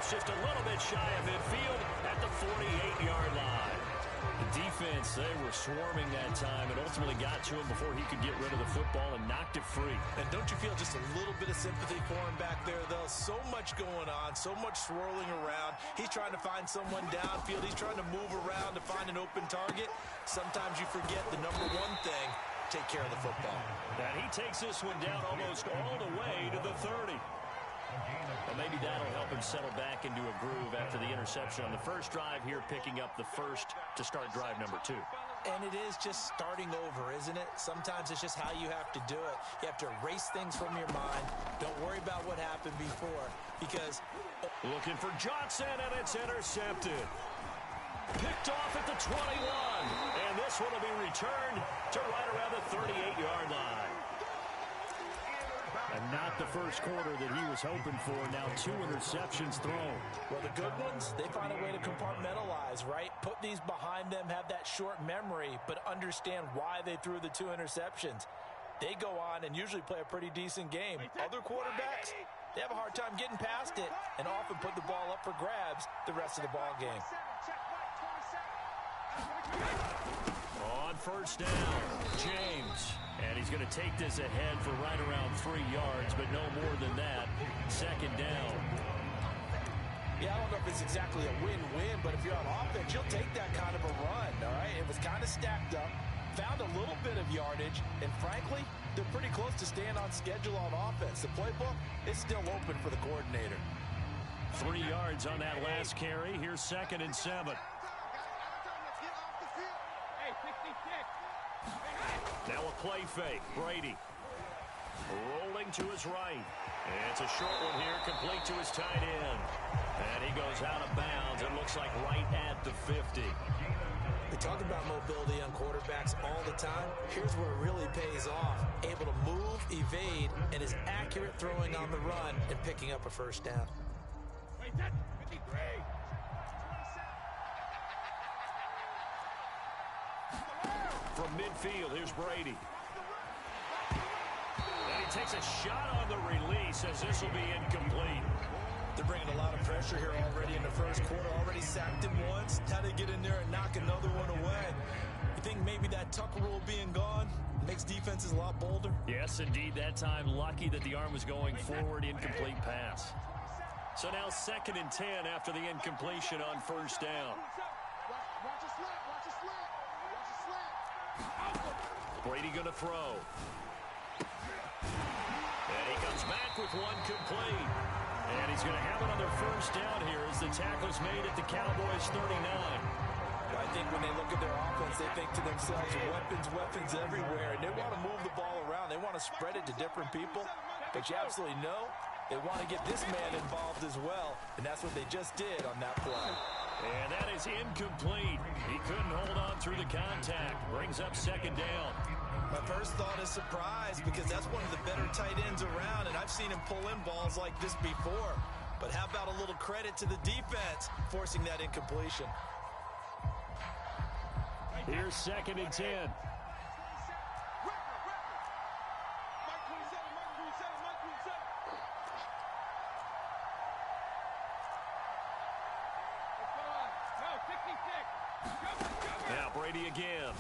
It's just a little bit shy of midfield at the 48-yard line. The defense, they were swarming that time and ultimately got to him before he could get rid of the football and knocked it free. And don't you feel just a little bit of sympathy for him back there, though? So much going on, so much swirling around. He's trying to find someone downfield. He's trying to move around to find an open target. Sometimes you forget the number one thing, take care of the football. And he takes this one down almost all the way to the 30. Well, maybe that'll help him settle back into a groove after the interception on the first drive here, picking up the first to start drive number 2. And it is just starting over, isn't it? Sometimes it's just how you have to do it. You have to erase things from your mind. Don't worry about what happened before, because... Looking for Johnson, and it's intercepted. Picked off at the 21. And this one will be returned to right around the 38-yard line. And not the first quarter that he was hoping for. Now 2 interceptions thrown. Well, the good ones, they find a way to compartmentalize, right? Put these behind them, have that short memory, but understand why they threw the 2 interceptions. They go on and usually play a pretty decent game. Other quarterbacks, they have a hard time getting past it and often put the ball up for grabs the rest of the ball game. On first down, James. And he's going to take this ahead for right around 3 yards, but no more than that. Second down. Yeah, I don't know if it's exactly a win-win, but if you're on offense, you'll take that kind of a run, all right? It was kind of stacked up, found a little bit of yardage, and frankly, they're pretty close to staying on schedule on offense. The playbook is still open for the coordinator. 3 yards on that last carry. Here's 2nd and 7. Now a play fake. Brady rolling to his right. And it's a short one here, complete to his tight end. And he goes out of bounds. It looks like right at the 50. We talk about mobility on quarterbacks all the time. Here's where it really pays off. Able to move, evade, and is accurate throwing on the run and picking up a first down. From midfield, here's Brady. And he takes a shot on the release as this will be incomplete. They're bringing a lot of pressure here already in the first quarter. Already sacked him once. How to get in there and knock another one away. You think maybe that Tucker rule being gone makes defenses a lot bolder? Yes, indeed. That time, lucky that the arm was going forward. Incomplete pass. So now 2nd and 10 after the incompletion on first down. Brady going to throw. And he comes back with one complete. And he's going to have another first down here as the tackle's made at the Cowboys' 39. I think when they look at their offense, they think to themselves, weapons everywhere. And they want to move the ball around. They want to spread it to different people. But you absolutely know they want to get this man involved as well. And that's what they just did on that play. And that is incomplete. He couldn't hold on through the contact. Brings up 2nd down. My first thought is surprise because that's one of the better tight ends around, and I've seen him pull in balls like this before. But how about a little credit to the defense forcing that incompletion? Here's 2nd and 10. Now Brady again.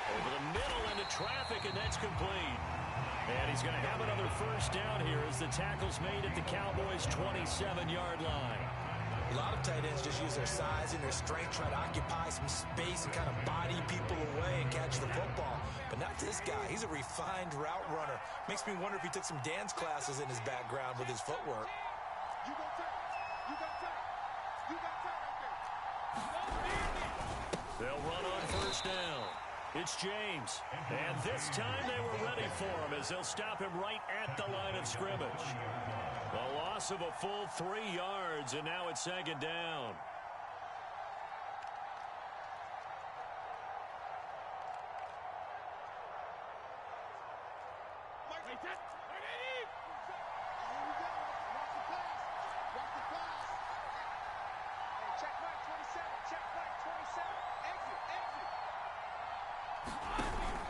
Over the middle into traffic, and that's complete. And he's going to have another first down here as the tackle's made at the Cowboys' 27-yard line. A lot of tight ends just use their size and their strength, try to occupy some space and kind of body people away and catch the football. But not this guy. He's a refined route runner. Makes me wonder if he took some dance classes in his background with his footwork. They'll run on first down. It's James. And this time they were ready for him as they'll stop him right at the line of scrimmage. A loss of a full 3 yards, and now it's 2nd down.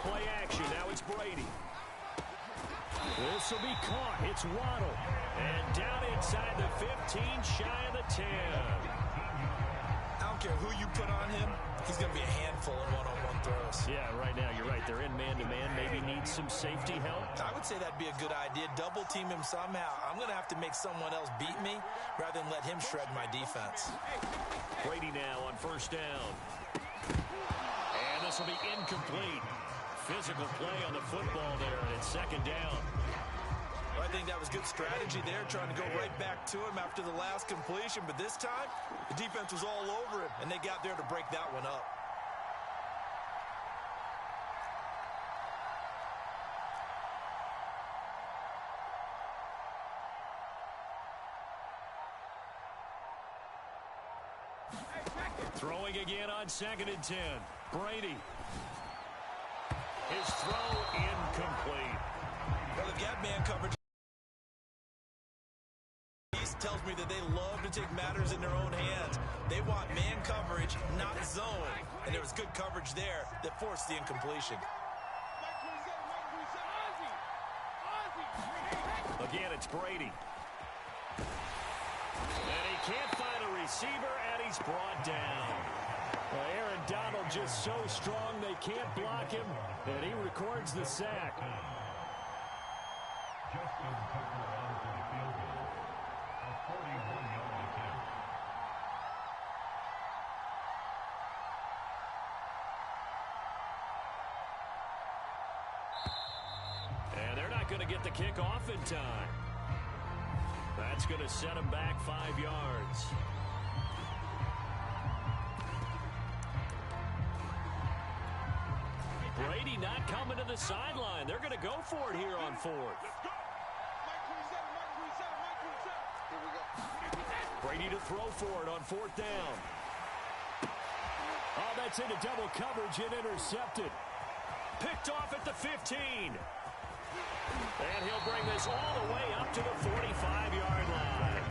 Play action. Now it's Brady. This will be caught. It's Waddle. And down inside the 15, care who you put on him, he's going to be a handful in one-on-one throws. Yeah, right now, you're right. They're in man-to-man. Maybe needs some safety help. I would say that'd be a good idea. Double team him somehow. I'm going to have to make someone else beat me rather than let him shred my defense. Brady now on first down. And this will be incomplete. Physical play on the football there, and it's second down. Well, I think that was good strategy there, trying to go right back to him after the last completion. But this time, the defense was all over him, and they got there to break that one up. Throwing again on 2nd and 10. Brady. His throw incomplete. Well, they've got man coverage. Tells me that they love to take matters in their own hands. They want man coverage, not zone. And there was good coverage there that forced the incompletion. Again, it's Brady. And he can't find a receiver, and he's brought down. Well, Aaron Donald just so strong they can't block him, and he records the sack. And they're not going to get the kick off in time. That's going to set him back 5 yards. Brady not coming to the sideline. They're going to go for it here on 4th. Brady to throw for it on 4th down. Oh, that's into double coverage and intercepted. Picked off at the 15. And he'll bring this all the way up to the 45-yard line.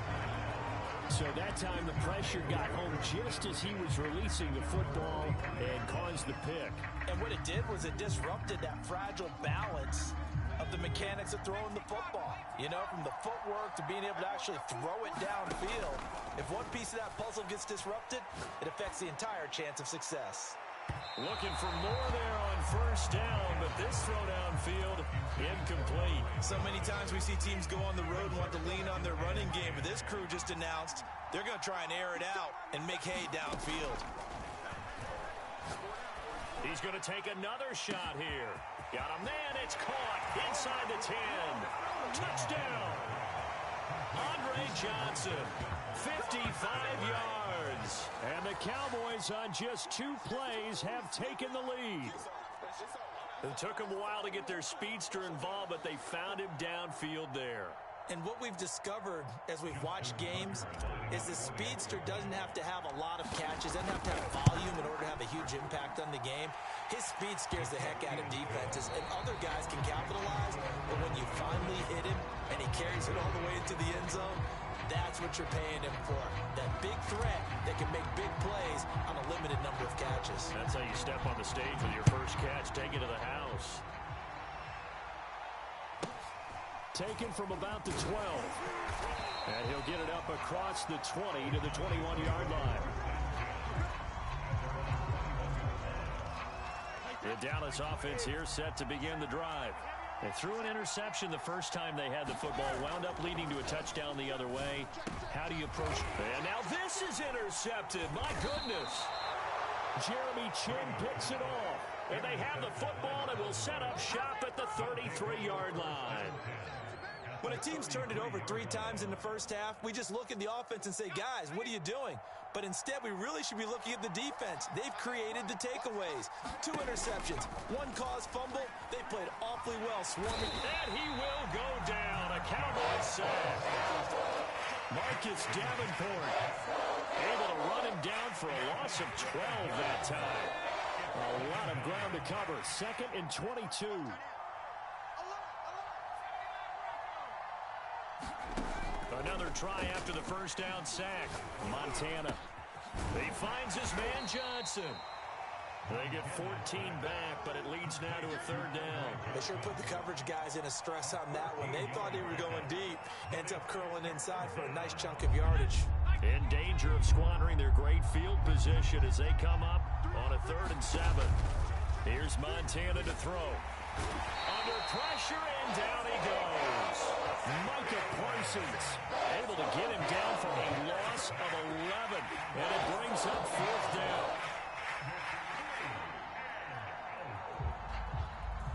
So that time the pressure got home just as he was releasing the football and caused the pick. And what it did was it disrupted that fragile balance of the mechanics of throwing the football. You know, from the footwork to being able to actually throw it downfield. If one piece of that puzzle gets disrupted, it affects the entire chance of success. Looking for more there on first down, but this throw downfield, incomplete. So many times we see teams go on the road and want to lean on their running game, but this crew just announced they're going to try and air it out and make hay downfield. He's going to take another shot here. Got him, man, it's caught inside the 10. Touchdown. Andre Johnson, 55 yards. And the Cowboys on just 2 plays have taken the lead. It took them a while to get their speedster involved, but they found him downfield there. And what we've discovered as we've watched games is the speedster doesn't have to have a lot of catches, doesn't have to have volume in order to have a huge impact on the game. His speed scares the heck out of defenses, and other guys can capitalize, but when you finally hit him and he carries it all the way into the end zone, that's what you're paying him for. That big threat that can make big plays on a limited number of catches. That's how you step on the stage with your first catch, take it to the house. Taken from about the 12. And he'll get it up across the 20 to the 21-yard line. The Dallas offense here set to begin the drive. They threw an interception the first time they had the football, wound up leading to a touchdown the other way. How do you approach? And now this is intercepted. My goodness. Jeremy Chin picks it off. And they have the football and will set up shop at the 33-yard line. When a team's turned it over 3 times in the first half, we just look at the offense and say, guys, what are you doing? But instead, we really should be looking at the defense. They've created the takeaways. 2 interceptions, 1 caused fumble. They played awfully well, swarming. And he will go down. A Cowboys sack. Marcus Davenport able to run him down for a loss of 12 that time. A lot of ground to cover. 2nd and 22. Another try after the first down sack. Montana. He finds his man Johnson. They get 14 back, but it leads now to a 3rd down. They sure put the coverage guys in a stress on that one. They thought they were going deep. Ends up curling inside for a nice chunk of yardage. In danger of squandering their great field position as they come up on a 3rd and 7. Here's Montana to throw. Under pressure, and down he goes. Micah Parsons able to get him down for a loss of 11, and it brings up 4th down.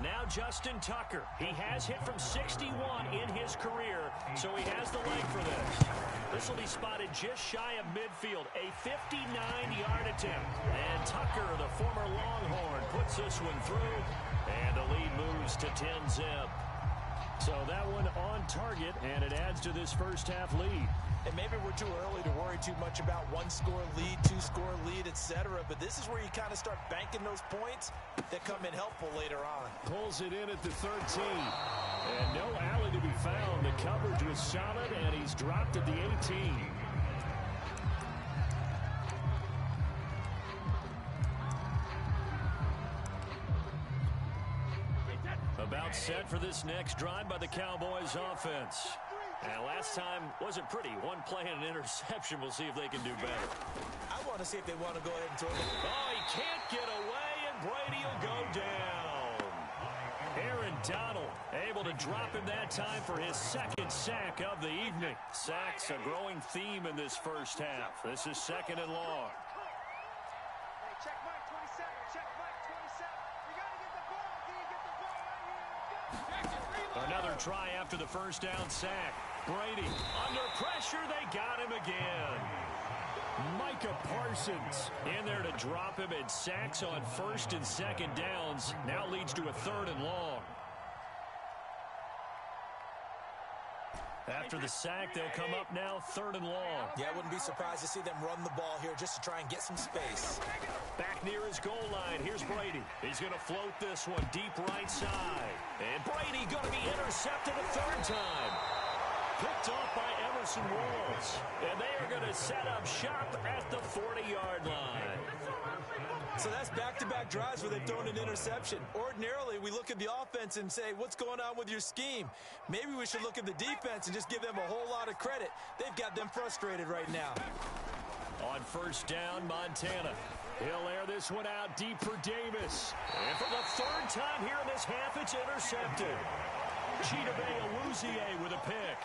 Now Justin Tucker. He has hit from 61 in his career, so he has the leg for this. This will be spotted just shy of midfield, a 59-yard attempt. And Tucker, the former Longhorn, puts this one through, and the lead moves to 10-zip. So that one on target, and it adds to this first half lead. And maybe we're too early to worry too much about 1-score lead, 2-score lead, etc. But this is where you kind of start banking those points that come in helpful later on. Pulls it in at the 13. And no alley to be found. The coverage was solid, and he's dropped at the 18. About set for this next drive by the Cowboys offense. And last time wasn't pretty. One play and an interception. We'll see if they can do better. I want to see if they want to go ahead and throw it. Oh, he can't get away, and Brady will go down. Aaron Donald able to drop him that time for his 2nd sack of the evening. Sacks a growing theme in this first half. This is 2nd and long. Check Mike 27. Check Mike 27. You got to get the ball. Can you get the ball right here? Another try after the first down sack. Brady under pressure. They got him again. Micah Parsons in there to drop him, and sacks on 1st and 2nd downs. Now leads to a 3rd and long. After the sack, they'll come up now 3rd and long. Yeah, I wouldn't be surprised to see them run the ball here just to try and get some space. Back near his goal line. Here's Brady. He's going to float this one deep right side. And Brady going to be intercepted a 3rd time. Picked off by Emerson Walls. And they are going to set up shop at the 40-yard line. So that's back-to-back drives where they've thrown an interception. Ordinarily, we look at the offense and say, what's going on with your scheme? Maybe we should look at the defense and just give them a whole lot of credit. They've got them frustrated right now. On 1st down, Montana. He'll air this one out deep for Davis. And for the 3rd time here in this half, it's intercepted. Chidobe Awuzie with a pick.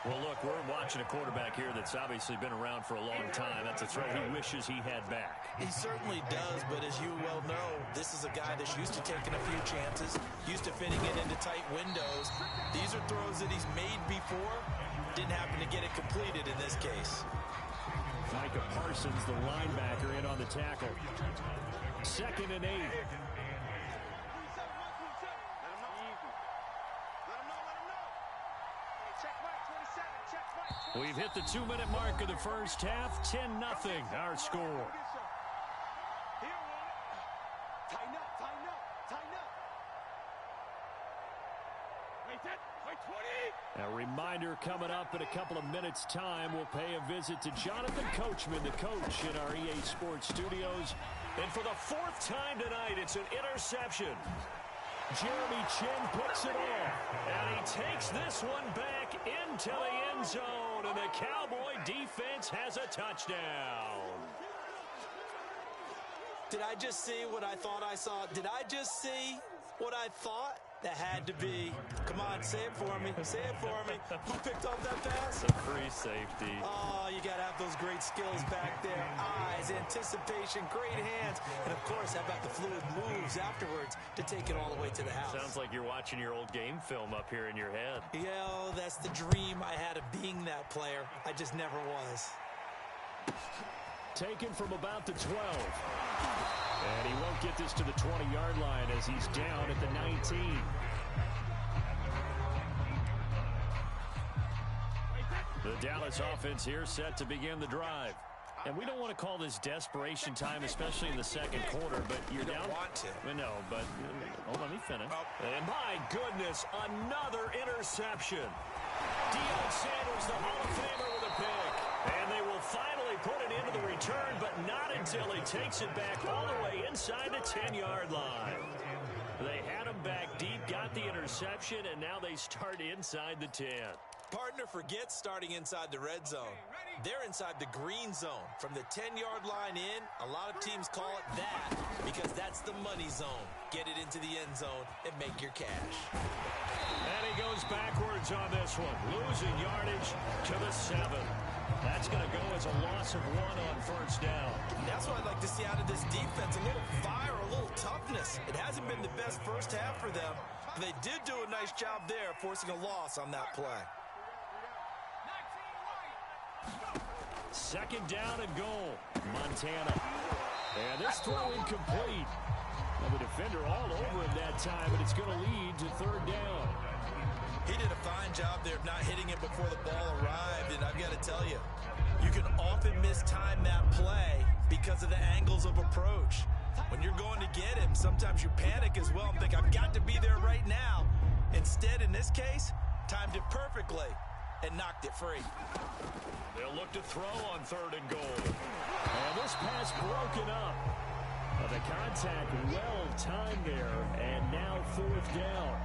Well, look, we're watching a quarterback here that's obviously been around for a long time. That's a throw he wishes he had back. He certainly does, but as you well know, this is a guy that's used to taking a few chances, used to fitting it into tight windows. These are throws that he's made before. Didn't happen to get it completed in this case. Micah Parsons, the linebacker, in on the tackle. 2nd and 8. We've hit the 2-minute mark of the first half. 10-0, our score. Tighten up, tighten up, tighten up. A reminder coming up in a couple of minutes' time. We'll pay a visit to Jonathan Coachman, the coach in our EA Sports studios. And for the 4th time tonight, it's an interception. Jeremy Chin picks it off, and he takes this one back into the end zone, and the Cowboy defense has a touchdown. Did I just see what I thought I saw? Did I just see what I thought? That had to be. Come on, say it for me. Say it for me. Who picked up that pass? A free safety. Oh, you got to have those great skills back there. Eyes, anticipation, great hands. And, of course, how about the fluid moves afterwards to take it all the way to the house? Sounds like you're watching your old game film up here in your head. Yeah, oh, that's the dream I had of being that player. I just never was. Taken from about the 12. And he won't get this to the 20-yard line as he's down at the 19. The Dallas offense here set to begin the drive. And we don't want to call this desperation time, especially in the second quarter, but you're down. Don't want to. No, but hold on, let me finish. And my goodness, another interception. Deion Sanders, the Hall of Famer, with a pick. And they will finally put it into the return, but not until he takes it back all the way inside the 10-yard line. They had him back deep, got the interception, and now they start inside the 10. Partner forgets starting inside the red zone. They're inside the green zone. From the 10-yard line in, a lot of teams call it that because that's the money zone. Get it into the end zone and make your cash. And he goes backwards on this one, losing yardage to the 7. That's going to go as a loss of 1 on first down. And that's what I'd like to see out of this defense, a little fire, a little toughness. It hasn't been the best first half for them, but they did do a nice job there, forcing a loss on that play. Second down and goal, Montana. And this throw incomplete. Well, the defender all over him that time, and it's going to lead to third down. He did a fine job there of not hitting it before the ball arrived, and I've got to tell you, you can often mistime that play because of the angles of approach. When you're going to get him, sometimes you panic as well and think, I've got to be there right now. Instead, in this case, timed it perfectly and knocked it free. They'll look to throw on third and goal. And this pass broken up. The contact well timed there, and now fourth down.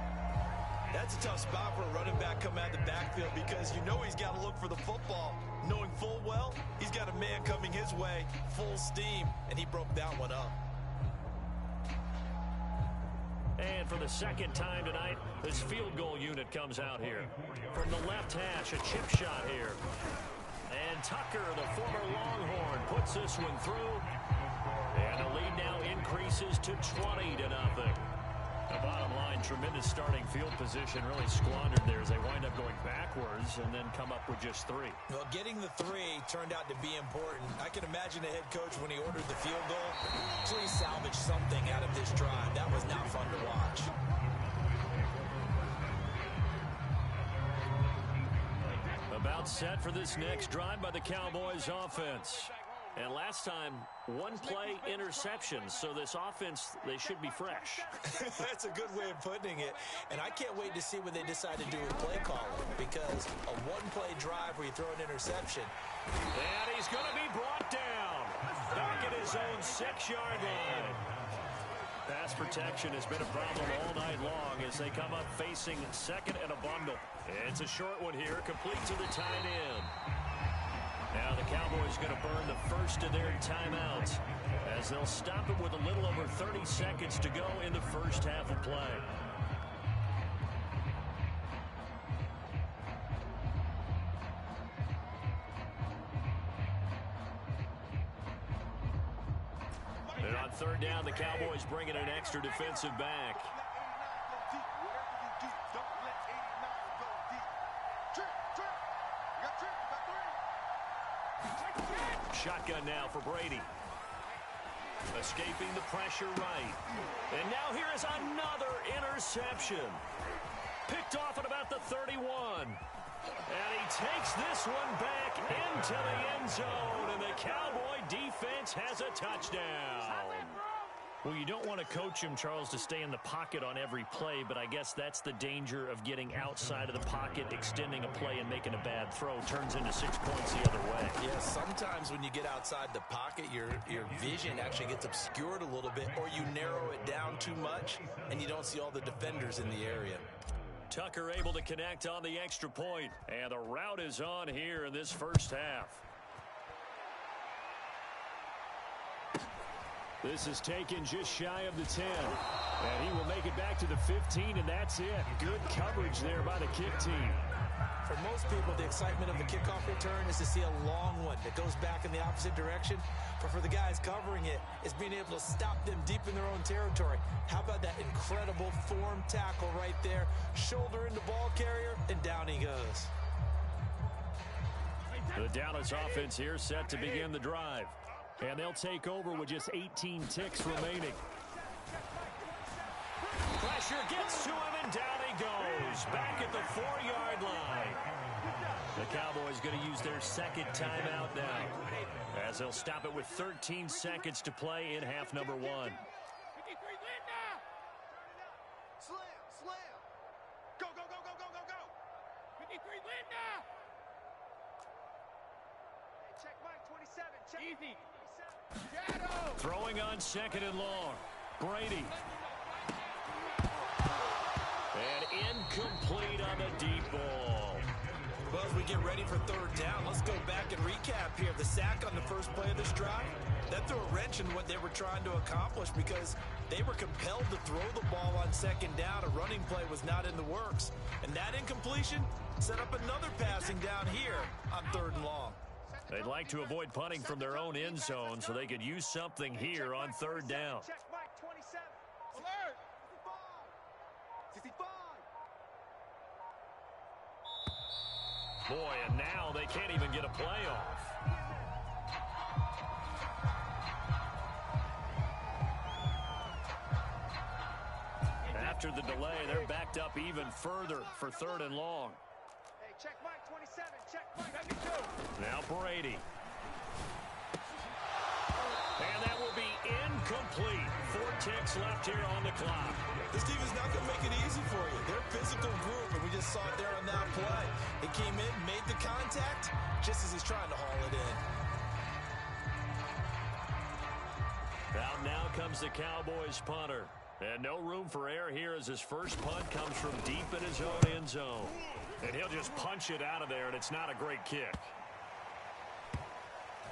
That's a tough spot for a running back coming out of the backfield because you know he's got to look for the football, knowing full well he's got a man coming his way, full steam, and he broke that one up. And for the second time tonight, this field goal unit comes out here. From the left hash, a chip shot here. And Tucker, the former Longhorn, puts this one through. And the lead now increases to 20-0. The bottom line, tremendous starting field position, really squandered there as they wind up going backwards and then come up with just 3. Well, getting the 3 turned out to be important. I can imagine the head coach, when he ordered the field goal, actually salvaged something out of this drive. That was not fun to watch. About set for this next drive by the Cowboys offense. And last time, 1-play interception, so this offense, they should be fresh. That's a good way of putting it. And I can't wait to see what they decide to do with play calling, because a 1-play drive where you throw an interception. And he's going to be brought down back at his own 6-yard line. Pass protection has been a problem all night long as they come up facing second and a bundle. It's a short one here, complete to the tight end. Now the Cowboys going to burn the first of their timeouts as they'll stop it with a little over 30 seconds to go in the first half of play. And on third down, the Cowboys bringing an extra defensive back. Shotgun now for Brady. Escaping the pressure right. And now here is another interception. Picked off at about the 31. And he takes this one back into the end zone. And the Cowboy defense has a touchdown. Well, you don't want to coach him, Charles, to stay in the pocket on every play, but I guess that's the danger of getting outside of the pocket, extending a play, and making a bad throw. Turns into 6 points the other way. Yeah, sometimes when you get outside the pocket, your vision actually gets obscured a little bit, or you narrow it down too much, and you don't see all the defenders in the area. Tucker able to connect on the extra point, and the route is on here in this first half. This is taken just shy of the 10. And he will make it back to the 15, and that's it. Good coverage there by the kick team. For most people, the excitement of the kickoff return is to see a long one that goes back in the opposite direction. But for the guys covering it, it's being able to stop them deep in their own territory. How about that incredible form tackle right there? Shoulder into ball carrier, and down he goes. The Dallas offense here set to begin the drive. And they'll take over with just 18 ticks remaining. Pressure gets to him, and down he goes. Back at the 4-yard line. The Cowboys going to use their second timeout now, as they'll stop it with 13 seconds to play in half number 1. Slam, slam. Go, go, go, go, go, go, go. 53 Linda. Hey, check Mike 27. Check. Easy. Shadow. Throwing on second and long. Brady. And incomplete on the deep ball. Well, as we get ready for third down, let's go back and recap here. The sack on the first play of this drive, that threw a wrench in what they were trying to accomplish because they were compelled to throw the ball on second down. A running play was not in the works. And that incompletion set up another passing down here on third and long. They'd like to avoid punting from their own end zone so they could use something here on third down. Check Mike 27. Alert! 65. Boy, and now they can't even get a play off. After the delay, they're backed up even further for third and long. Hey, check Mike 27. Check Mike 72. Now Brady. And that will be incomplete. 4 ticks left here on the clock. This team is not going to make it easy for you. They're a physical group, and we just saw it there on that play. It came in, made the contact, just as he's trying to haul it in. Out now comes the Cowboys punter. And no room for error here as his first punt comes from deep in his own end zone. And he'll just punch it out of there, and it's not a great kick.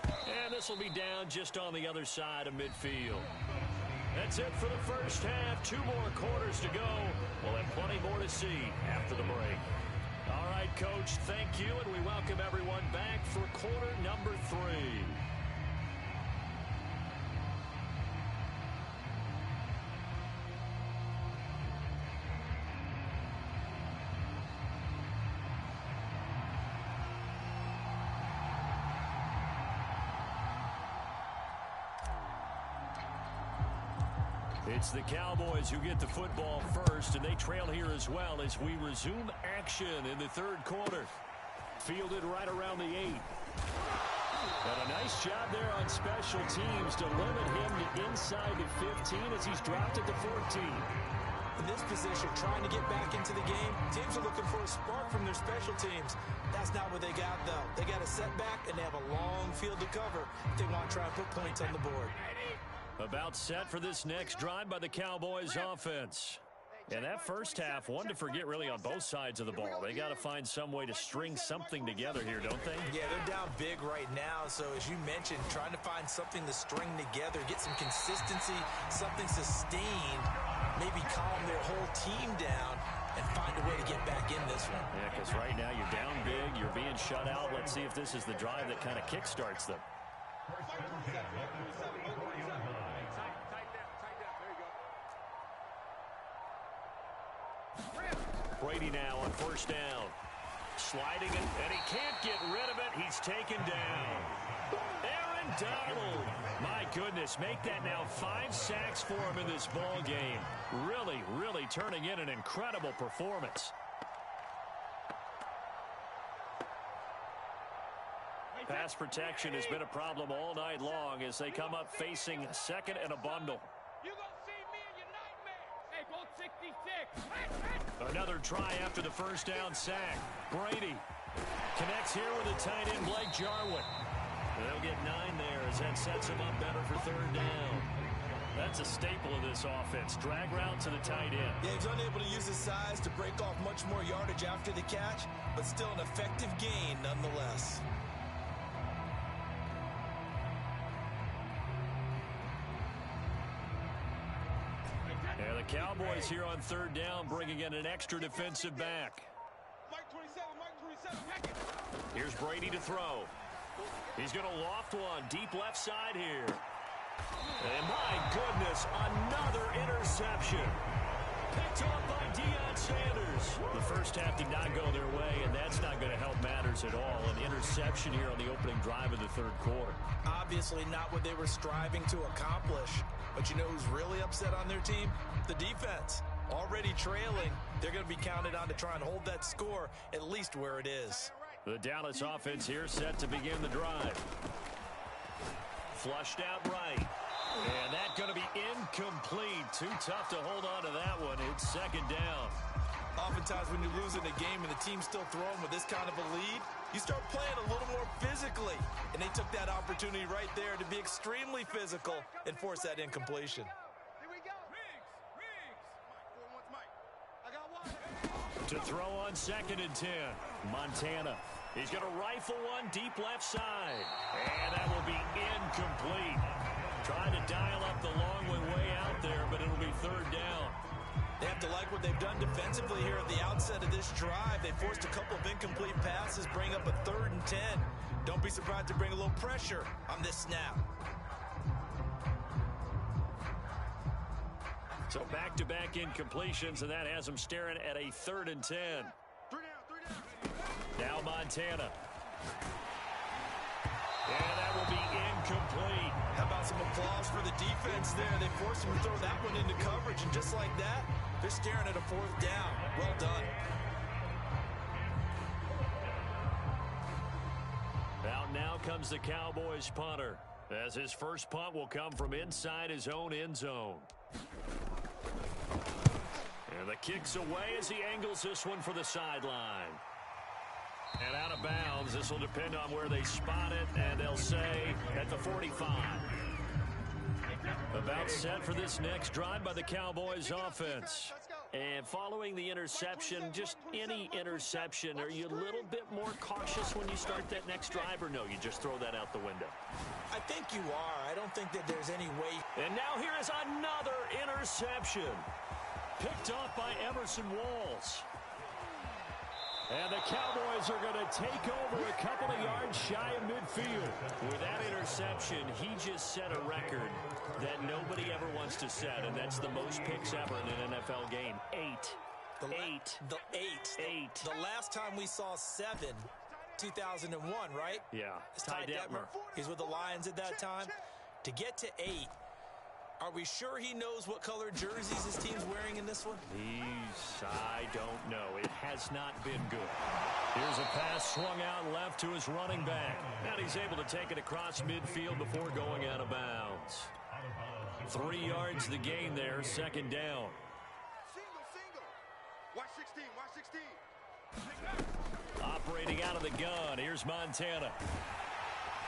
And this will be down just on the other side of midfield. That's it for the first half. 2 more quarters to go. We'll have plenty more to see after the break. All right, Coach, thank you, and we welcome everyone back for quarter number 3. It's the Cowboys who get the football first, and they trail here as well as we resume action in the third quarter. Fielded right around the 8. And a nice job there on special teams to limit him to inside the 15 as he's dropped it to 14. In this position, trying to get back into the game, teams are looking for a spark from their special teams. That's not what they got, though. They got a setback, and they have a long field to cover if they want to try and put points on the board. About set for this next drive by the Cowboys offense. And that first half, one to forget really on both sides of the ball. They got to find some way to string something together here, don't they? Yeah, they're down big right now. So as you mentioned, trying to find something to string together, get some consistency, something sustained, maybe calm their whole team down and find a way to get back in this one. Yeah, because right now you're down big, you're being shut out. Let's see if this is the drive that kind of kickstarts them. Brady now on first down. Sliding it, and he can't get rid of it. He's taken down. Aaron Donald. My goodness, make that now 5 sacks for him in this ball game. Really, really turning in an incredible performance. Pass protection has been a problem all night long as they come up facing second and a bundle. You gonna see me in your nightmare. Hey, go 66. Another try after the first down sack. Brady connects here with a tight end, Blake Jarwin. They'll get 9 there as that sets him up better for third down. That's a staple of this offense. Drag route to the tight end. Yeah, he's unable to use his size to break off much more yardage after the catch, but still an effective gain nonetheless. Yeah, the Cowboys here on third down bringing in an extra defensive back. Mike 27. Here's Brady to throw. He's going to loft one deep left side here. And my goodness, another interception. Picked off by Deion Sanders. The first half did not go their way, and that's not going to help matters at all. An interception here on the opening drive of the third quarter. Obviously not what they were striving to accomplish. But you know who's really upset on their team? The defense. Already trailing, they're going to be counted on to try and hold that score at least where it is. The Dallas offense here set to begin the drive. Flushed out right. And that's going to be incomplete. Too tough to hold on to that one. It's second down. Oftentimes when you're losing a game and the team's still throwing with this kind of a lead, you start playing a little more physically. And they took that opportunity right there to be extremely physical and force that incompletion. Here we go. Mike, I got one. To throw on second and 10, Montana. He's going to rifle one deep left side. And that will be incomplete. Trying to dial up the long way out there, but it'll be third down. They have to like what they've done defensively here at the outset of this drive. They forced a couple of incomplete passes, bring up a 3rd and 10. Don't be surprised to bring a little pressure on this snap. So back-to-back incompletions, and that has them staring at a 3rd and 10. 3 down. Now Montana. And that will be incomplete. How about some applause for the defense there? They forced him to throw that one into coverage, and just like that, they're staring at a 4th down. Well done. Out now comes the Cowboys punter, as his first punt will come from inside his own end zone. And the kick's away as he angles this one for the sideline. And out of bounds. This will depend on where they spot it, and they'll say at the 45. About set for this next drive by the Cowboys offense. And following the interception, just any interception, are you a little bit more cautious when you start that next drive, or no, you just throw that out the window? I think you are. I don't think that there's any way. And now here is another interception. Picked off by Emerson Walls. And the Cowboys are going to take over a couple of yards shy of midfield. With that interception, he just set a record that nobody ever wants to set, and that's the most picks ever in an NFL game. 8. The last time we saw 7, 2001, right? Yeah. It's Ty Detmer. He's with the Lions at that time. To get to 8, are we sure he knows what color jerseys his team's wearing in this one? I don't know. It has not been good. Here's a pass swung out left to his running back. And he's able to take it across midfield before going out of bounds. 3 yards the gain there, 2nd down. Single. Watch 16. Operating out of the gun, here's Montana.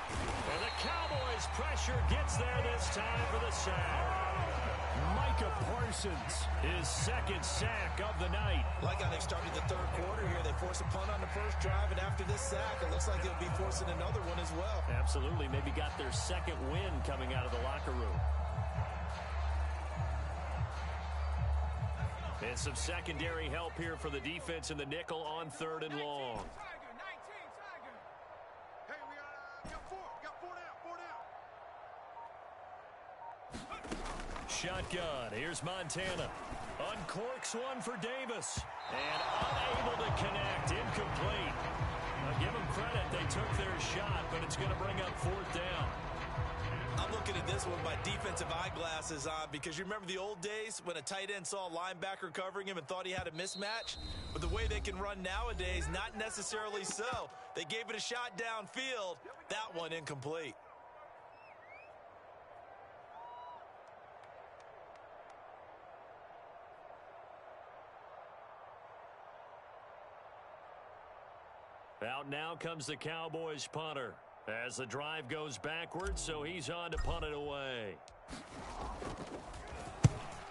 And the Cowboys pressure gets there this time for the sack. Micah Parsons, his 2nd sack of the night. Like how they started the 3rd quarter here. They forced a punt on the first drive, and after this sack, it looks like they'll be forcing another one as well. Absolutely. Maybe got their 2nd win coming out of the locker room. And some secondary help here for the defense in the nickel on 3rd and long. Hey, we got 4. We got 4 down. Shotgun. Here's Montana. Uncorks one for Davis. And unable to connect. Incomplete. Now give them credit. They took their shot, but it's going to bring up 4th down. I'm looking at this one with my defensive eyeglasses on, because you remember the old days when a tight end saw a linebacker covering him and thought he had a mismatch? But the way they can run nowadays, not necessarily so. They gave it a shot downfield. That one incomplete. Out now comes the Cowboys punter as the drive goes backwards, so he's on to punt it away.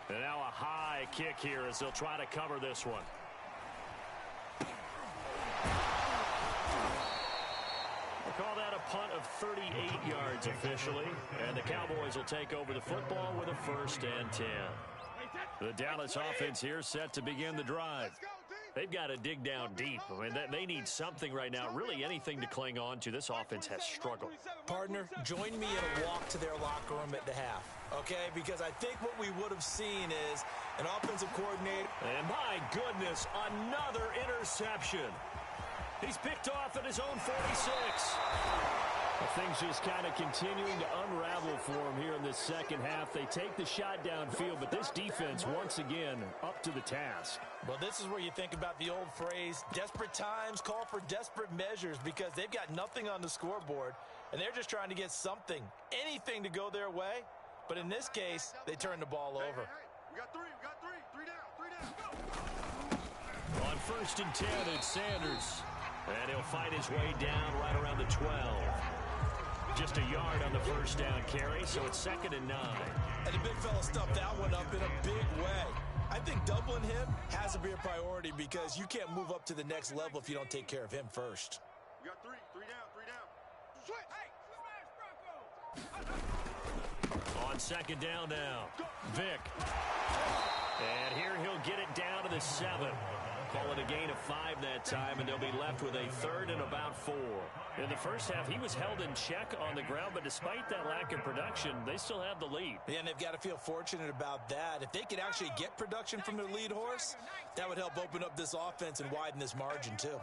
And now a high kick here as they'll try to cover this one. We'll call that a punt of 38 yards officially, and the Cowboys will take over the football with a 1st and 10. The Dallas offense here set to begin the drive. They've got to dig down deep. I mean, they need something right now, really anything to cling on to. This offense has struggled. Partner, join me in a walk to their locker room at the half, okay? Because I think what we would have seen is an offensive coordinator. And my goodness, another interception. He's picked off at his own 46. Things just kind of continuing to unravel for him here in this 2nd half. They take the shot downfield, but this defense, once again, up to the task. Well, this is where you think about the old phrase, desperate times call for desperate measures, because they've got nothing on the scoreboard, and they're just trying to get something, anything to go their way. But in this case, they turn the ball over. Hey, we got 3. 3 down. On 1st and 10, it's Sanders. And he'll fight his way down right around the 12. Just a yard on the 1st down carry, so it's 2nd and 9. And the big fella stuffed that one up in a big way. I think doubling him has to be a priority, because you can't move up to the next level if you don't take care of him first. We got three down. Switch. Hey, On second down now, Vick. And here he'll get it down to the 7. Call it a gain of 5 that time, and they'll be left with a 3rd and about 4. In the first half, he was held in check on the ground, but despite that lack of production, they still have the lead. Yeah, and they've got to feel fortunate about that. If they could actually get production from their lead horse, that would help open up this offense and widen this margin, too.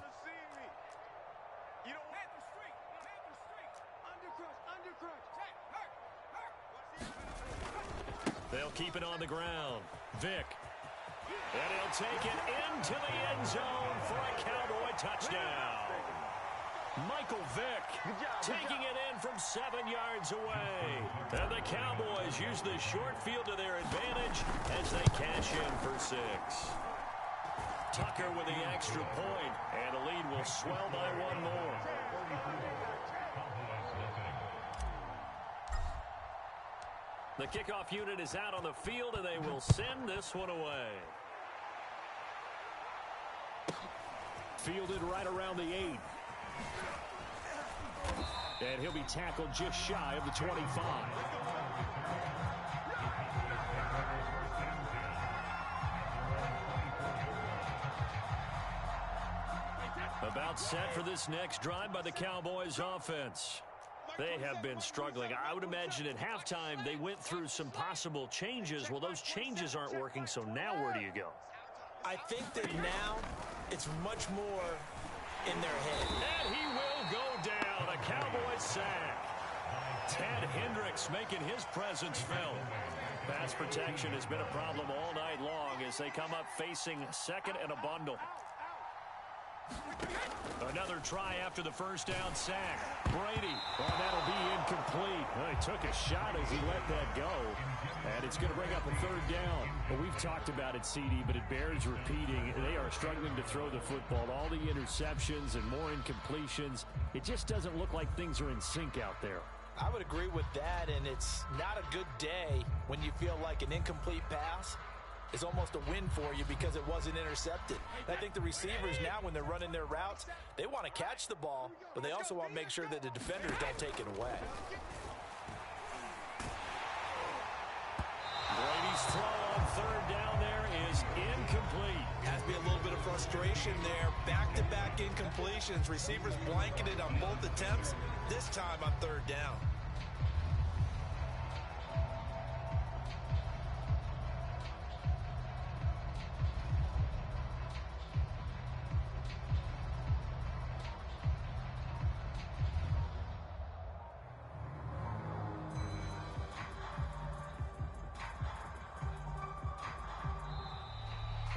They'll keep it on the ground. Vick. And he'll take it into the end zone for a Cowboy touchdown. Michael Vick taking it in from 7 yards away. And the Cowboys use the short field to their advantage as they cash in for 6. Tucker with the extra point, and the lead will swell by 1 more. The kickoff unit is out on the field, and they will send this one away. Fielded right around the 8. And he'll be tackled just shy of the 25. About set for this next drive by the Cowboys offense. They have been struggling. I would imagine at halftime they went through some possible changes. Well, those changes aren't working, so now where do you go? I think that now it's much more in their head. And he will go down. A Cowboys sack. Ted Hendricks making his presence felt. Pass protection has been a problem all night long as they come up facing 2nd and a bundle. Another try after the first down sack. Brady. Well, that'll be incomplete. Well, he took a shot as he let that go. And it's going to bring up a 3rd down. Well, we've talked about it, CD, but it bears repeating. They are struggling to throw the football. All the interceptions and more incompletions. It just doesn't look like things are in sync out there. I would agree with that, and it's not a good day when you feel like an incomplete pass is almost a win for you because it wasn't intercepted. And I think the receivers now, when they're running their routes, they want to catch the ball, but they also want to make sure that the defenders don't take it away. Brady's throw on 3rd down there is incomplete. Has to be a little bit of frustration there. Back-to-back incompletions. Receivers blanketed on both attempts, this time on 3rd down.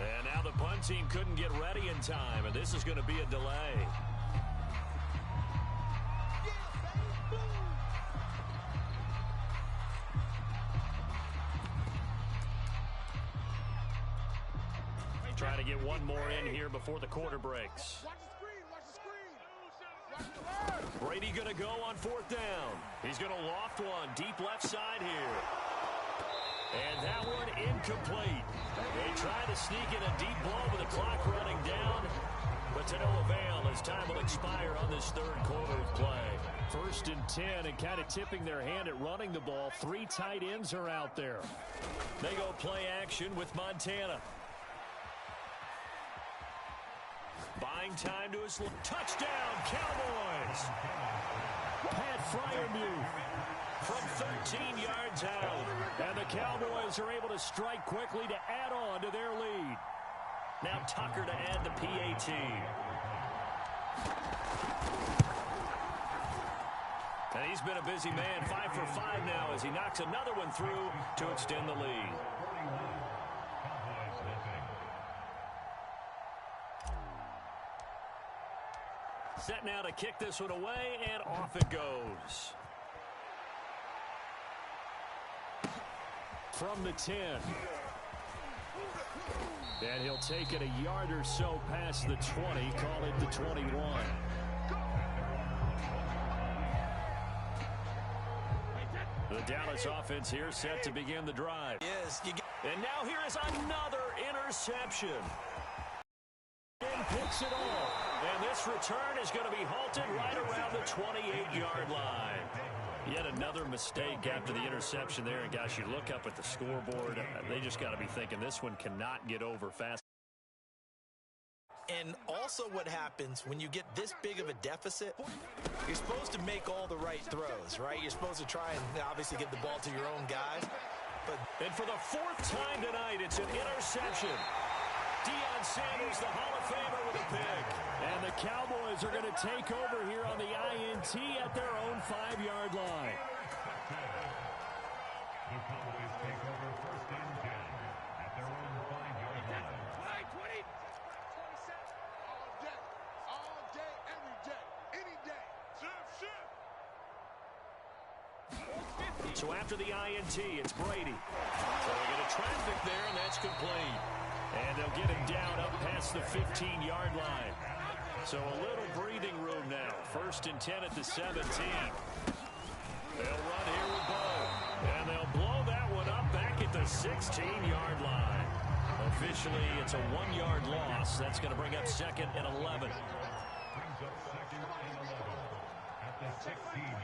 And now the punt team couldn't get ready in time, and this is going to be a delay. Trying to get one more in here before the quarter breaks. Brady going to go on 4th down. He's going to loft one deep left side here. And that one incomplete. They try to sneak in a deep ball with the clock running down, but to no avail as time will expire on this 3rd quarter of play. 1st and 10, and kind of tipping their hand at running the ball. 3 tight ends are out there. They go play action with Montana. Buying time to his touchdown, Cowboys. Pat Freiermuth from 13 yards out. And the Cowboys are able to strike quickly to add on to their lead. Now Tucker to add the PAT. And he's been a busy man, 5 for 5 now as he knocks another one through to extend the lead. Set now to kick this one away, and off it goes. From the 10. And he'll take it a yard or so past the 20, call it the 21. The Dallas offense here set to begin the drive. Yes. And now here is another interception. picks it all. And this return is going to be halted right around the 28-yard line. Yet another mistake after the interception there. And, guys, you look up at the scoreboard. They just got to be thinking this one cannot get over fast. And also what happens when you get this big of a deficit, you're supposed to make all the right throws, right? You're supposed to try and obviously give the ball to your own guys. And for the fourth time tonight, it's an interception. Deion Sanders, the Hall of Famer, with a pick. And the Cowboys are going to take over here on the INT at their own 5-yard line. The Cowboys take over first and 10 at their own 5-yard line. 20. All day, every day, any day. So after the INT, it's Brady. So they get a traffic there, and that's complete. And they'll get him down up past the 15-yard line. So a little breathing room now. First and 10 at the 17. They'll run here with Bo. And they'll blow that one up back at the 16-yard line. Officially, it's a 1-yard loss. That's going to bring up second and 11. Brings up second and 11 at the 16-yard line.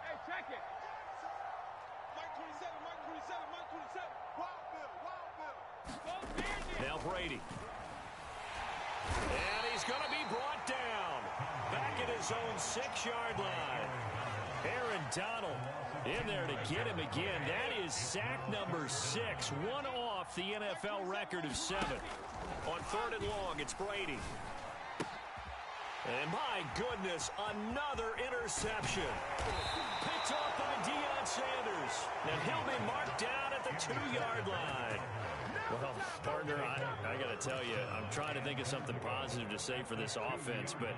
Hey, check it. Mike 27. Wild Bill. Now Brady. And he's going to be brought down. Back at his own 6-yard line. Aaron Donald in there to get him again. That is sack number 6. One off the NFL record of 7. On 3rd and long, it's Brady. And my goodness, another interception. Picked off by Deion Sanders. And he'll be marked down at the 2-yard line. Well, partner, I got to tell you, I'm trying to think of something positive to say for this offense, but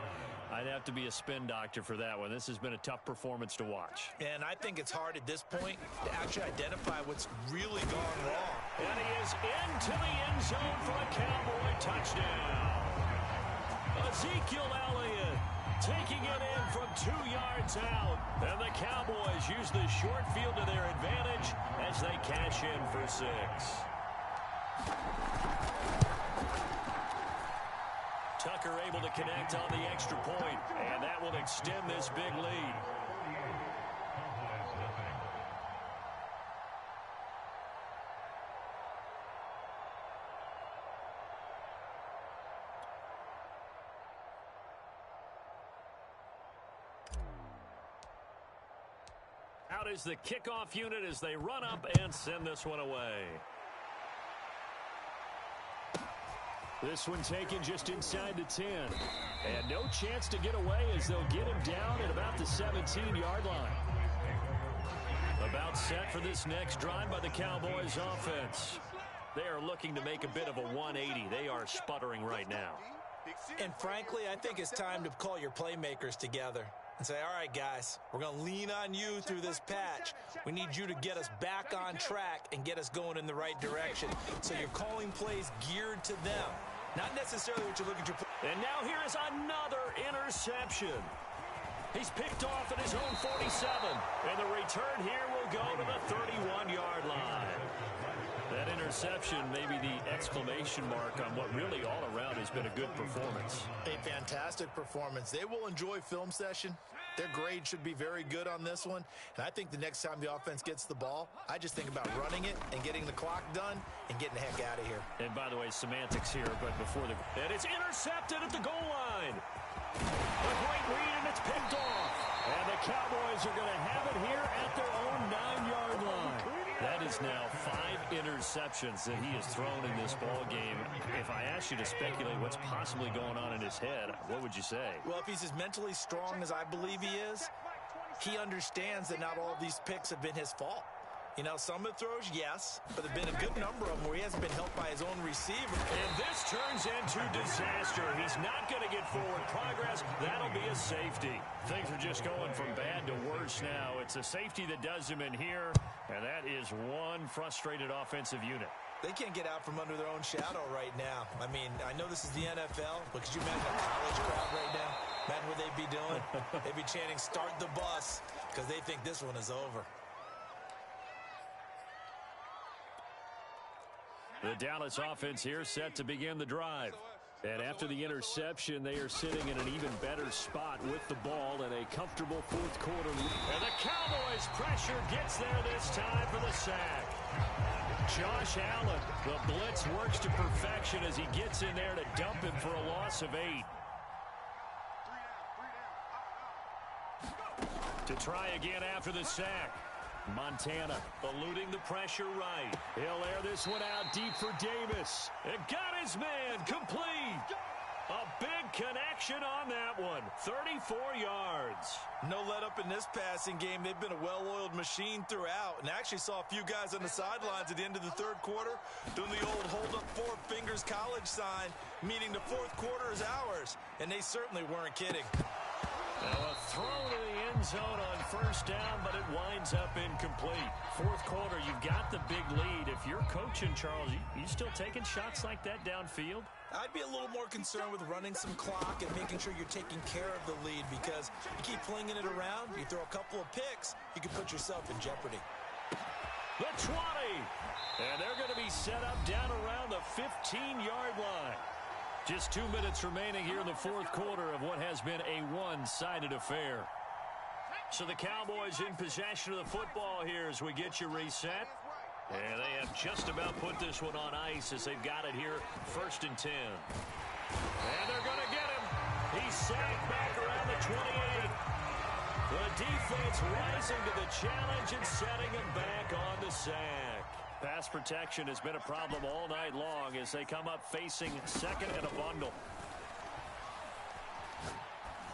I'd have to be a spin doctor for that one. This has been a tough performance to watch. And I think it's hard at this point to actually identify what's really gone wrong. And he is into the end zone for a Cowboy touchdown. Ezekiel Elliott taking it in from 2 yards out. And the Cowboys use the short field to their advantage as they cash in for 6. Tucker able to connect on the extra point, and that will extend this big lead. Out is the kickoff unit as they run up and send this one away. This one taken just inside the 10. And no chance to get away as they'll get him down at about the 17-yard line. About set for this next drive by the Cowboys offense. They are looking to make a bit of a 180. They are sputtering right now. And frankly, I think it's time to call your playmakers together and say, all right, guys, we're going to lean on you through this patch. We need you to get us back on track and get us going in the right direction. So you're calling plays geared to them. Not necessarily what you're looking to. And now here is another interception. He's picked off at his own 47. And the return here will go to the 31-yard line. That interception may be the exclamation mark on what really all around has been a good performance. A fantastic performance. They will enjoy film session. Their grade should be very good on this one. And I think the next time the offense gets the ball, I just think about running it and getting the clock done and getting the heck out of here. And by the way, semantics here, but before the... And it's intercepted at the goal line. A great read, and it's picked off. And the Cowboys are going to have it here at their own 9-yard line. That is now 5 interceptions that he has thrown in this ball game. If I ask you to speculate what's possibly going on in his head, what would you say? Well, if he's as mentally strong as I believe he is, he understands that not all of these picks have been his fault. You know, some of the throws, yes, but there have been a good number of them where he hasn't been helped by his own receiver. And this turns into disaster. He's not going to get forward progress. That'll be a safety. Things are just going from bad to worse now. It's a safety that does him in here, and that is one frustrated offensive unit. They can't get out from under their own shadow right now. I mean, I know this is the NFL, but could you imagine a college crowd right now? Imagine what they'd be doing. They'd be chanting, "Start the bus," because they think this one is over. The Dallas offense here set to begin the drive. And after the interception, they are sitting in an even better spot with the ball in a comfortable fourth quarter. And the Cowboys' pressure gets there this time for the sack. Josh Allen, the blitz works to perfection as he gets in there to dump him for a loss of 8. To try again after the sack. Montana eluding the pressure right. He'll air this one out deep for Davis. It got his man complete. A big connection on that one. 34 yards. No let up in this passing game. They've been a well-oiled machine throughout. And I actually saw a few guys on the sidelines at the end of the third quarter doing the old hold up 4 fingers college sign, meaning the fourth quarter is ours. And they certainly weren't kidding. Now a throw to the end zone on first down, but it winds up incomplete. Fourth quarter, you've got the big lead. If you're coaching, Charles, you still taking shots like that downfield? I'd be a little more concerned with running some clock and making sure you're taking care of the lead, because you keep flinging it around, you throw a couple of picks, you can put yourself in jeopardy. The 20. And they're going to be set up down around the 15-yard line. Just 2 minutes remaining here in the fourth quarter of what has been a one-sided affair. So the Cowboys in possession of the football here as we get you reset. And they have just about put this one on ice as they've got it here, 1st and 10. And they're going to get him. He's sacked back around the 28. The defense rising to the challenge and setting him back on the sack. Pass protection has been a problem all night long as they come up facing second and a bundle.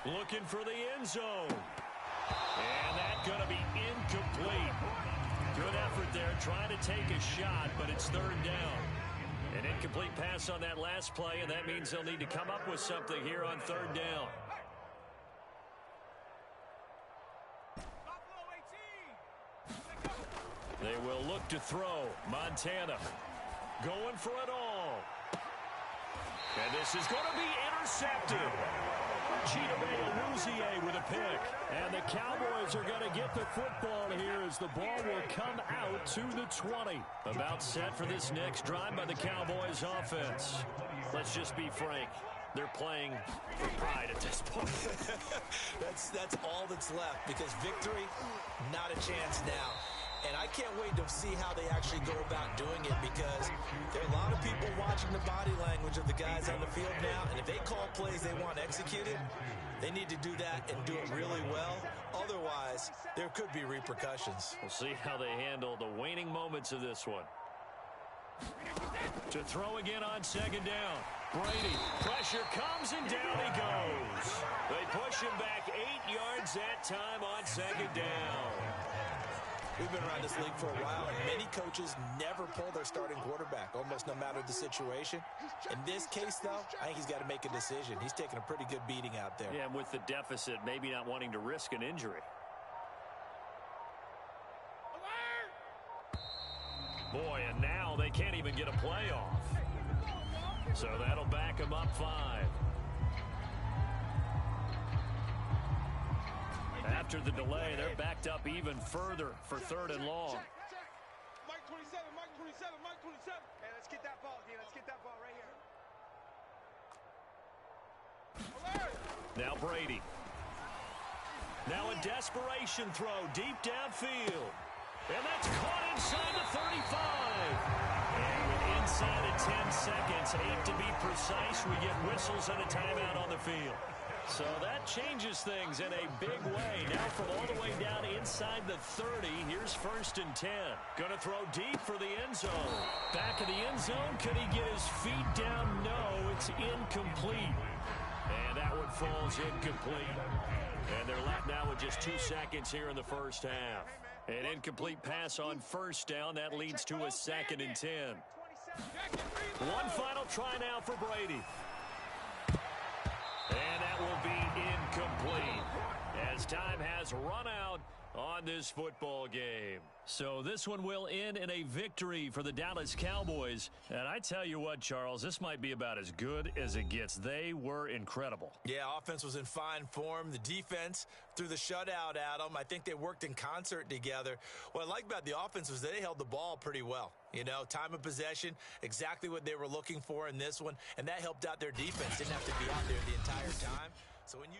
Looking for the end zone. And that's going to be incomplete. Good effort there trying to take a shot, but it's 3rd down. An incomplete pass on that last play, and that means they'll need to come up with something here on 3rd down. They will look to throw. Montana going for it all. And this is going to be intercepted. Chidobe with a pick. And the Cowboys are going to get the football here as the ball will come out to the 20. About set for this next drive by the Cowboys offense. Let's just be frank. They're playing for pride at this point. That's all that's left, because victory, not a chance now. And I can't wait to see how they actually go about doing it, because there are a lot of people watching the body language of the guys on the field now, and if they call plays they want executed, they need to do that and do it really well. Otherwise, there could be repercussions. We'll see how they handle the waning moments of this one. To throw again on 2nd down. Brady, pressure comes and down he goes. They push him back 8 yards that time on 2nd down. We've been around this league for a while, and many coaches never pull their starting quarterback, almost no matter the situation. In this case, though, I think he's got to make a decision. He's taking a pretty good beating out there. Yeah, and with the deficit, maybe not wanting to risk an injury. Boy, and now they can't even get a play off. So that'll back him up 5. After the delay, they're backed up even further for 3rd and long. Mike 27, Mike 27, Mike 27. Hey, let's get that ball, D. Let's get that ball right here. Now Brady. Now a desperation throw deep downfield. And that's caught inside the 35. And inside of 10 seconds, 8 to be precise, we get whistles and a timeout on the field. So that changes things in a big way. Now from all the way down inside the 30, here's 1st and 10. Going to throw deep for the end zone. Back of the end zone, could he get his feet down? No, it's incomplete. And that one falls incomplete. And they're left now with just 2 seconds here in the first half. An incomplete pass on 1st down. That leads to a 2nd and 10. One final try now for Brady. And that will be incomplete as time has run out on this football game. So this one will end in a victory for the Dallas Cowboys. And I tell you what, Charles, this might be about as good as it gets. They were incredible. Yeah, offense was in fine form. The defense threw the shutout at them. I think they worked in concert together. What I like about the offense was they held the ball pretty well. You know, time of possession, exactly what they were looking for in this one. And that helped out their defense. Didn't have to be out there the entire time. So when you